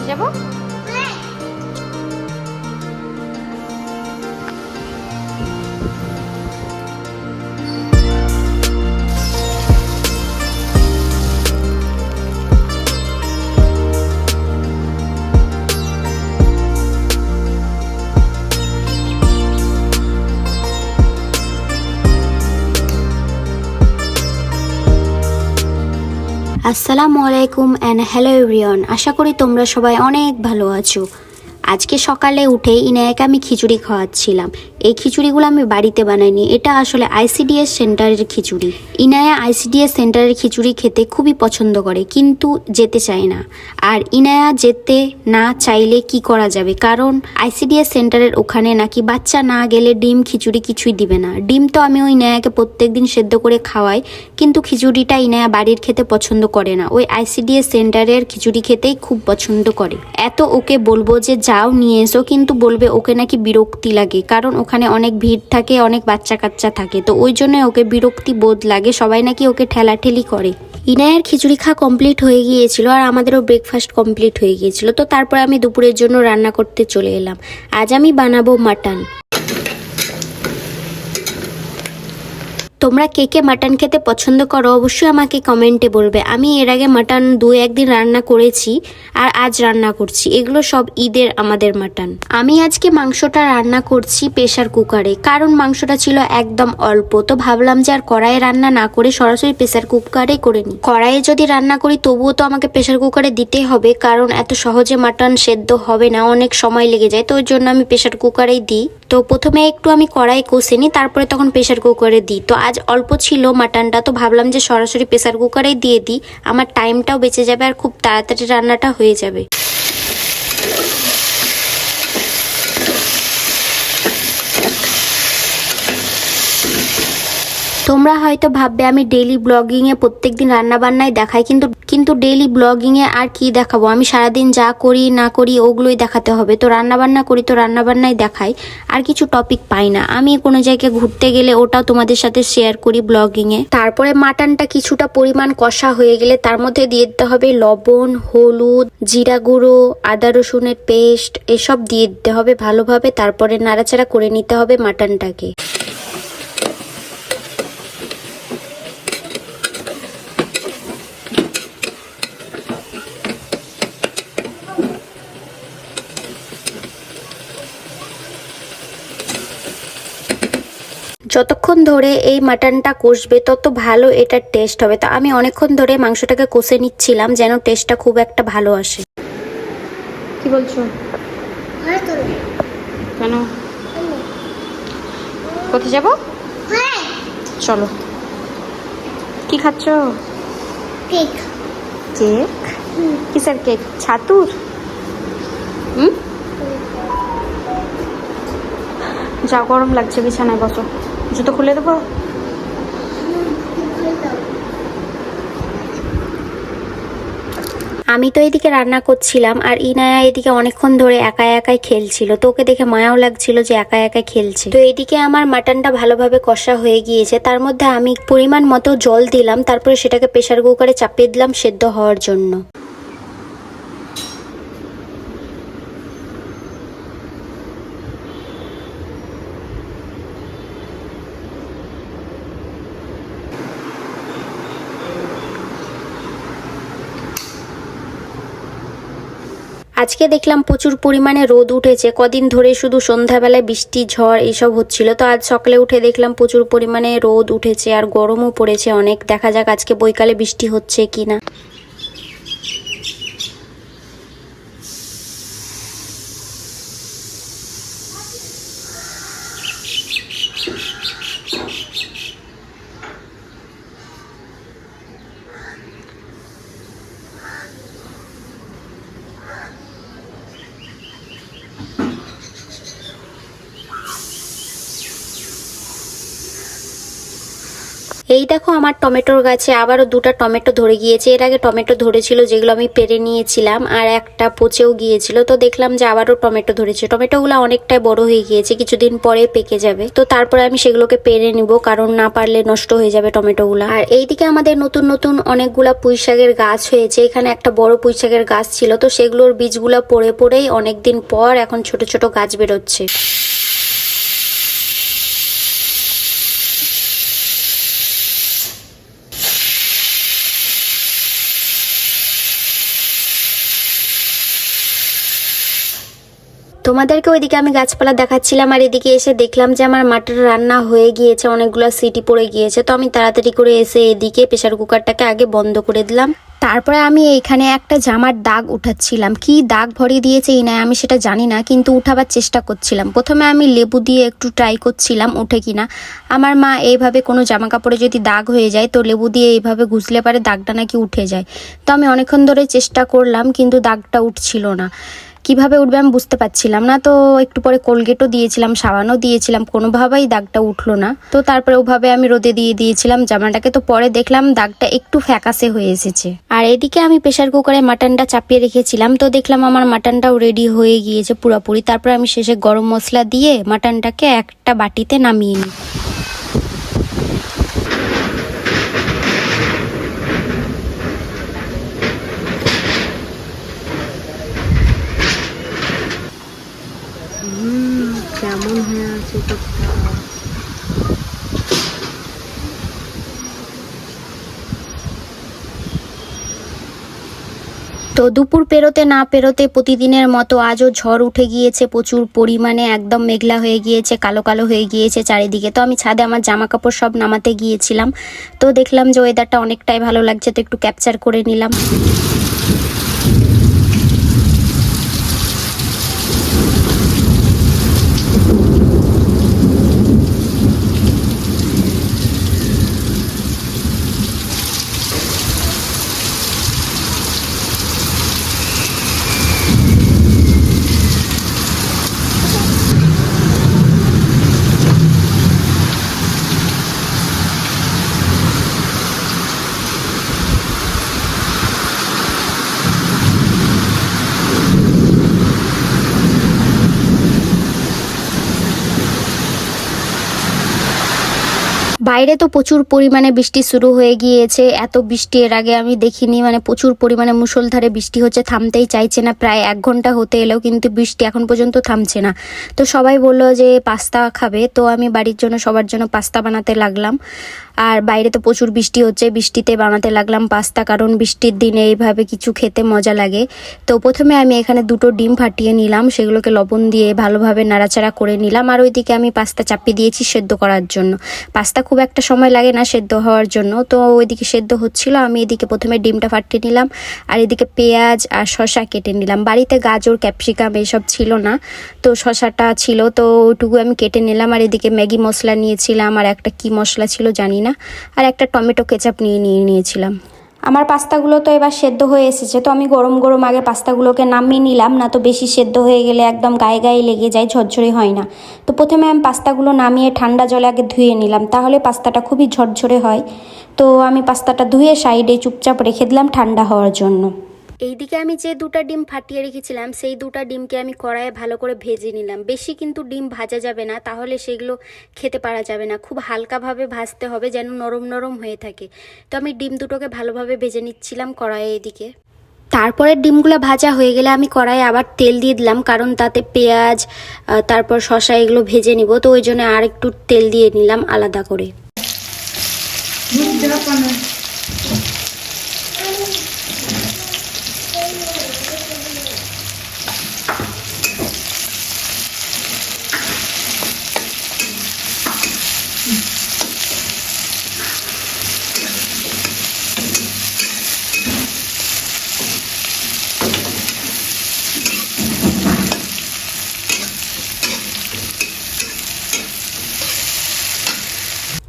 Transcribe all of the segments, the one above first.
কোথায় যাবো? আসসালামু আলাইকুম অ্যান্ড হ্যালো এভরিওয়ান, আশা করি তোমরা সবাই অনেক ভালো আছো। আজকে সকালে উঠে ইনায়াকে আমি খিচুড়ি খাওয়াচ্ছিলাম। এই খিচুড়িগুলো আমি বাড়িতে বানাইনি, এটা আসলে আইসিডিএস সেন্টারের খিচুড়ি। ইনায়া আইসিডিএস সেন্টারের খিচুড়ি খেতে খুবই পছন্দ করে, কিন্তু যেতে চায় না। আর ইনায়া যেতে না চাইলে কি করা যাবে, কারণ আইসিডিএস সেন্টারের ওখানে নাকি বাচ্চা না গেলে ডিম খিচুড়ি কিছুই দিবে না। ডিম তো আমি ওই ইনায়াকে প্রত্যেকদিন সেদ্ধ করে খাওয়াই, কিন্তু খিচুড়িটা ইনায়া বাড়ির খেতে পছন্দ করে না, ওই আইসিডিএস সেন্টারের খিচুড়ি খেতেই খুব পছন্দ করে। এত ওকে বলবো যে যাও নিয়ে এসো, কিন্তু বলবে ওকে নাকি বিরক্তি লাগে, কারণ ওখানে অনেক ভিড় থাকে, অনেক বাচ্চা কাচ্চা থাকে, তো ওই জন্য ওকে বিরক্তি বোধ লাগে, সবাই নাকি ওকে ঠেলাঠেলি করে। ইনায়ের খিচুড়ি খাওয়া কমপ্লিট হয়ে গিয়েছিল আর আমাদেরও ব্রেকফাস্ট কমপ্লিট হয়ে গিয়েছিল, তো তারপরে আমি দুপুরের জন্য রান্না করতে চলে এলাম। আজ আমি বানাবো মাটন। তোমরা কে কে মাটন খেতে পছন্দ করো অবশ্যই আমাকে কমেন্টে বলবে। আমি এর আগে মাটন 2-1 দিন রান্না করেছি আর আজ রান্না করছি, এগুলো সব ঈদের আমাদের মাটন। আমি আজকে মাংসটা রান্না করছি প্রেসার কুকারে, কারণ মাংসটা ছিল একদম অল্প, তো ভাবলাম যে আর কড়াইয়ে রান্না না করে সরাসরি প্রেসার কুকারেই করে নিই। কড়াইয়ে যদি রান্না করি তবুও তো আমাকে প্রেসার কুকারে দিতেই হবে, কারণ এত সহজে মাটন সেদ্ধ হবে না, অনেক সময় লেগে যায়, তো ওই জন্য আমি প্রেসার কুকারেই দিই। তো প্রথমে একটু আমি কড়াই কষে নিই, তারপরে তখন প্রেসার কুকারে দিই। তো আজ অল্প ছিল মাটনটা, তো ভাবলাম যে সরাসরি প্রেসার কুকারেই দিয়ে দিই, আমার টাইমটাও বেঁচে যাবে আর খুব তাড়াতাড়ি রান্নাটা হয়ে যাবে। তোমরা হয়তো ভাববে আমি ডেইলি ব্লগিংয়ে প্রত্যেকদিন রান্নাবান্নাই দেখাই, কিন্তু ডেইলি ব্লগিংয়ে আর কি দেখাবো, আমি সারাদিন যা করি না করি ওগুলোই দেখাতে হবে, তো রান্নাবান্না করি তো রান্নাবান্নাই দেখাই, আর কিছু টপিক পাই না। আমি কোনো জায়গায় ঘুরতে গেলে ওটাও তোমাদের সাথে শেয়ার করি ব্লগিংয়ে। তারপরে মাটনটা কিছুটা পরিমাণ কষা হয়ে গেলে তার মধ্যে দিয়ে দিতে হবে লবণ, হলুদ, জিরা গুঁড়ো, আদা রসুনের পেস্ট, এসব দিয়ে দিতে হবে ভালোভাবে, তারপরে নাড়াচাড়া করে নিতে হবে মাটনটাকে। যতক্ষণ ধরে এই মাটনটা কষবে তত ভালো এটার টেস্ট হবে, তো আমি অনেকক্ষণ ধরে মাংসটাকে কষে নিচ্ছিলাম যেন টেস্টটা খুব একটা ভালো আসে। কি বলছো? কেন? কোথায় যাবো? চলো। কি খাচ্ছ? কেক। কেক? কিসের কেক? ছাতুর? যা গরম লাগছে, বিছানায় বসো। জুতো খুলে দেবো? আমি তো এদিকে রান্না করছিলাম আর ইনায়া এদিকে অনেকক্ষণ ধরে একা একাই খেলছিল, তো ওকে দেখে মায়াও লাগছিল যে একা একাই খেলছে। তো এদিকে আমার মাটনটা ভালোভাবে কষা হয়ে গিয়েছে, তার মধ্যে আমি পরিমাণ মতো জল দিলাম, তারপরে সেটাকে প্রেসার কুকারে চাপিয়ে দিলাম সেদ্ধ হওয়ার জন্য। আজকে দেখলাম প্রচুর পরিমাণে রোদ উঠেছে, কদিন ধরে শুধু সন্ধ্যাবেলায় বৃষ্টি ঝড় এইসব হচ্ছিল, তো আজ সকালে উঠে দেখলাম প্রচুর পরিমাণে রোদ উঠেছে আর গরমও পড়েছে অনেক। দেখা যাক আজকে বৈকালে বৃষ্টি হচ্ছে কিনা। এই দেখো আমার টমেটোর গাছে আবারও দুটো টমেটো ধরে গিয়েছে। এর আগে টমেটো ধরেছিল যেগুলো আমি পেরে নিয়েছিলাম, আর একটা পচেও গিয়েছিল। তো দেখলাম যে আবারও টমেটো ধরেছে। টমেটোগুলো অনেকটাই বড় হয়ে গিয়েছে, কিছুদিন পরে পেকে যাবে। তো তারপরে আমি সেগুলোকে পেরে নিব, কারণ না পারলে নষ্ট হয়ে যাবে টমেটোগুলো। আর এইদিকে আমাদের নতুন নতুন অনেকগুলা পুঁই শাকের গাছ হয়েছে। এখানে একটা বড় পুঁই শাকের গাছ ছিল, তো সেগুলোর বীজগুলো পড়ে পড়েই অনেকদিন পর এখন ছোট ছোট গাছ বেরোচ্ছে। তোমাদেরকে ওইদিকে আমি গাছপালা দেখাচ্ছিলাম, আর এদিকে এসে দেখলাম যে আমার মাটন রান্না হয়ে গিয়েছে, অনেকগুলো সিটি পড়ে গিয়েছে। তো আমি তাড়াতাড়ি করে এসে এদিকে প্রেসার কুকারটাকে আগে বন্ধ করে দিলাম। তারপরে আমি এইখানে একটা জামার দাগ উঠাচ্ছিলাম। কি দাগ ভরিয়ে দিয়েছে ইনায় আমি সেটা জানি না, কিন্তু উঠাবার চেষ্টা করছিলাম। প্রথমে আমি লেবু দিয়ে একটু ট্রাই করছিলাম ওঠে কিনা। আমার মা এইভাবে কোনো জামা কাপড়ে যদি দাগ হয়ে যায় তো লেবু দিয়ে এইভাবে ঘুষলে পারে দাগটা নাকি উঠে যায়। তো আমি অনেকক্ষণ ধরে চেষ্টা করলাম, কিন্তু দাগটা উঠছিল না। কিভাবে উঠবে আমি বুঝতে পারছিলাম না। তো একটু পরে কোলগেটও দিয়েছিলাম, সাবানও দিয়েছিলাম, কোনোভাবেই দাগটা উঠলো না। তো তারপরে ওভাবে আমি রোদে দিয়ে দিয়েছিলাম জামাটাকে। তো পরে দেখলাম দাগটা একটু ফ্যাকাসে হয়ে এসেছে। আর এদিকে আমি প্রেসার কুকারে মাটনটা চাপিয়ে রেখেছিলাম। তো দেখলাম আমার মাটনটাও রেডি হয়ে গিয়েছে পুরোপুরি। তারপরে আমি শেষে গরম মশলা দিয়ে মাটনটাকে একটা বাটিতে নামিয়ে নিই। কেমন হয়ে আছে তো দুপুর পেরোতে না পেরোতে প্রতিদিনের মতো আজও ঝড় উঠে গিয়েছে প্রচুর পরিমাণে। একদম মেঘলা হয়ে গিয়েছে, কালো কালো হয়ে গিয়েছে চারিদিকে। তো আমি ছাদে আমার জামা কাপড় সব নামাতে গিয়েছিলাম। তো দেখলাম যে ওয়েদারটা অনেকটাই ভালো লাগছে, তো একটু ক্যাপচার করে নিলাম। বাইরে তো প্রচুর পরিমাণে বৃষ্টি শুরু হয়ে গিয়েছে। এত বৃষ্টি এর আগে আমি দেখিনি, মানে প্রচুর পরিমাণে মুষলধারে বৃষ্টি হচ্ছে, থামতেই চাইছে না। প্রায় 1 ঘন্টা হতে এলেও কিন্তু বৃষ্টি এখন পর্যন্ত থামছে না। তো সবাই বললো যে পাস্তা খাবে, তো আমি বাড়ির জন্য সবার জন্য পাস্তা বানাতে লাগলাম। আর বাইরে তো প্রচুর বৃষ্টি হচ্ছে, বৃষ্টিতে বানাতে লাগলাম পাস্তা, কারণ বৃষ্টির দিনে এইভাবে কিছু খেতে মজা লাগে। তো প্রথমে আমি এখানে 2টো ডিম ফাটিয়ে নিলাম, সেগুলোকে লবণ দিয়ে ভালোভাবে নাড়াচাড়া করে নিলাম। আর ওইদিকে আমি পাস্তা চাপিয়ে দিয়েছি সেদ্ধ করার জন্য। পাস্তা খুব একটা সময় লাগে না সেদ্ধ হওয়ার জন্য। তো ওইদিকে সেদ্ধ হচ্ছিল, আমি এদিকে প্রথমে ডিমটা ফাটিয়ে নিলাম, আর এদিকে পেঁয়াজ আর শসা কেটে নিলাম। বাড়িতে গাজর ক্যাপসিকাম এইসব ছিল না, তো শসাটা ছিল, তো ওইটুকু আমি কেটে নিলাম। আর এদিকে ম্যাগি মশলা নিয়েছিলাম, আর একটা কি মশলা ছিল জানি না, আর একটা টমেটো কেচাপ নিয়েছিলাম। আমার পাস্তাগুলো তো এবার সেদ্ধ হয়ে এসেছে। তো আমি গরম গরম আগে পাস্তাগুলোকে নামিয়ে নিলাম, না তো বেশি সেদ্ধ হয়ে গেলে একদম গায়ে গায়ে লেগে যায়, ঝরঝরে হয় না। তো প্রথমে আমি পাস্তাগুলো নামিয়ে ঠান্ডা জলে আগে ধুয়ে নিলাম, তাহলে পাস্তাটা খুবই ঝরঝরে হয়। তো আমি পাস্তাটা ধুয়ে সাইডে চুপচাপ রেখে দিলাম ঠান্ডা হওয়ার জন্য। এইদিকে আমি যে 2টা ডিম ফাটিয়ে রেখেছিলাম, সেই 2টা ডিমকে আমি কড়াইয়ে ভালো করে ভেজে নিলাম। বেশি কিন্তু ডিম ভাজা যাবে না, তাহলে সেগুলো খেতে পারা যাবে না। খুব হালকাভাবে ভাজতে হবে, যেন নরম নরম হয়ে থাকে। তো আমি ডিম দুটোকে ভালোভাবে ভেজে নিচ্ছিলাম কড়াইয়ে এদিকে। তারপরে ডিমগুলো ভাজা হয়ে গেলে আমি কড়াইয়ে আবার তেল দিয়ে দিলাম, কারণ তাতে পেঁয়াজ তারপর শসা এগুলো ভেজে নিব। তো ওই জন্য আর একটু তেল দিয়ে নিলাম আলাদা করে।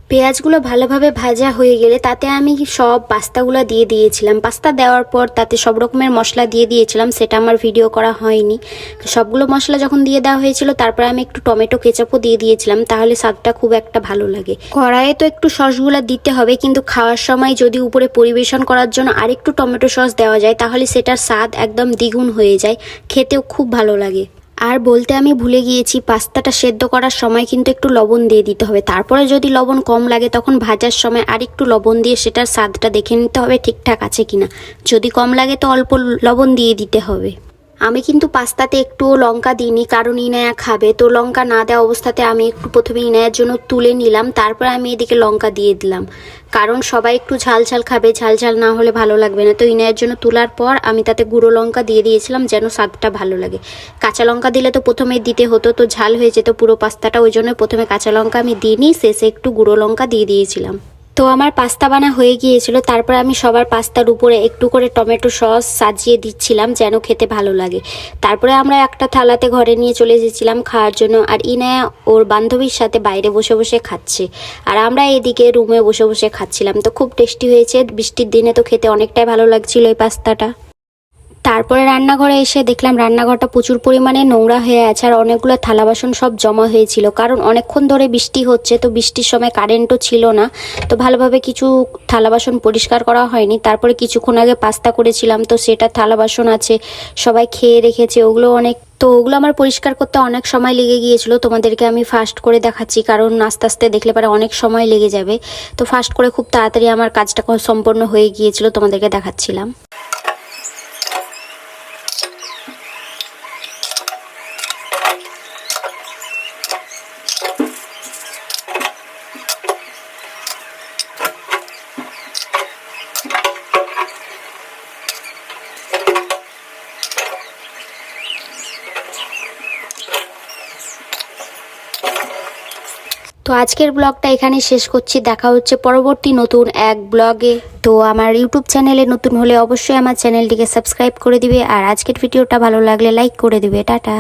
পেঁয়াজগুলো ভালোভাবে ভাজা হয়ে গেলে তাতে আমি সব পাস্তাগুলো দিয়ে দিয়েছিলাম। পাস্তা দেওয়ার পর তাতে সব রকমের মশলা দিয়ে দিয়েছিলাম, সেটা আমার ভিডিও করা হয়নি। তো সবগুলো মশলা যখন দিয়ে দেওয়া হয়েছিল তারপরে আমি একটু টমেটো কেচাপও দিয়ে দিয়েছিলাম, তাহলে স্বাদটা খুব একটা ভালো লাগে। কড়াইয়ে তো একটু সসগুলো দিতে হবে, কিন্তু খাওয়ার সময় যদি উপরে পরিবেশন করার জন্য আরেকটু টমেটো সস দেওয়া যায় তাহলে সেটার স্বাদ একদম দ্বিগুণ হয়ে যায়, খেতেও খুব ভালো লাগে। আর বলতে আমি ভুলে গিয়েছি, পাস্তাটা সেদ্ধ করার সময় কিন্তু একটু লবণ দিয়ে দিতে হবে। তারপরে যদি লবণ কম লাগে তখন ভাজার সময় আর একটু লবণ দিয়ে সেটার স্বাদটা দেখে নিতে হবে ঠিকঠাক আছে কিনা। যদি কম লাগে তো অল্প লবণ দিয়ে দিতে হবে। আমি কিন্তু পাস্তাতে একটুও লঙ্কা দিইনি, কারণ ইনায়া খাবে। তো লঙ্কা না দেওয়া অবস্থাতে আমি একটু প্রথমে ইনায়ার জন্য তুলে নিলাম, তারপরে আমি এদিকে লঙ্কা দিয়ে দিলাম, কারণ সবাই একটু ঝাল ঝাল খাবে, ঝাল ঝাল না হলে ভালো লাগবে না। তো ইনায়ার জন্য তোলার পর আমি তাতে গুঁড়ো লঙ্কা দিয়ে দিয়েছিলাম যেন স্বাদটা ভালো লাগে। কাঁচা লঙ্কা দিলে তো প্রথমেই দিতে হতো, তো ঝাল হয়ে যেত পুরো পাস্তাটা, ওই জন্য প্রথমে কাঁচা লঙ্কা আমি দিইনি, শেষে একটু গুঁড়ো লঙ্কা দিয়ে দিয়েছিলাম। তো আমার পাস্তা বানা হয়ে গিয়েছিল, তারপর আমি সবার পাস্তার উপরে একটু করে টমেটো সস সাজিয়ে দিচ্ছিলাম যেন খেতে ভালো লাগে। তারপরে আমরা একটা থালাতে ঘরে নিয়ে চলে এসেছিলাম খাওয়ার জন্য, আর ইনায়া ওর বান্ধবীর সাথে বাইরে বসে বসে খাচ্ছে, আর আমরা এদিকে রুমে বসে বসে খাচ্ছিলাম। তো খুব টেস্টি হয়েছে, বৃষ্টির দিনে তো খেতে অনেকটাই ভালো লাগছিল এই পাস্তাটা। তারপরে রান্নাঘরে এসে দেখলাম রান্নাঘরটা প্রচুর পরিমাণে নোংরা হয়ে আছে, আর অনেকগুলো থালা বাসন সব জমা হয়েছিল, কারণ অনেকক্ষণ ধরে বৃষ্টি হচ্ছে, তো বৃষ্টির সময় কারেন্টও ছিল না, তো ভালোভাবে কিছু থালা বাসন পরিষ্কার করা হয়নি। তারপরে কিছুক্ষণ আগে পাস্তা করেছিলাম, তো সেটা থালা বাসন আছে, সবাই খেয়ে রেখেছে, ওগুলো আমার পরিষ্কার করতে অনেক সময় লেগে গিয়েছিল। তোমাদেরকে আমি ফাস্ট করে দেখাচ্ছি, কারণ আস্তে আস্তে দেখলে পরে অনেক সময় লেগে যাবে। তো ফাস্ট করে খুব তাড়াতাড়ি আমার কাজটা সম্পন্ন হয়ে গিয়েছিল, তোমাদেরকে দেখাচ্ছিলাম। তো আজকের ব্লগটা এখানে শেষ করছি, দেখা হচ্ছে পরবর্তী নতুন এক ব্লগে। তো আমার ইউটিউব চ্যানেলে নতুন হলে অবশ্যই আমার চ্যানেলটিকে সাবস্ক্রাইব করে দিবে, আর আজকের ভিডিওটা ভালো লাগলে লাইক করে দিবে। টাটা।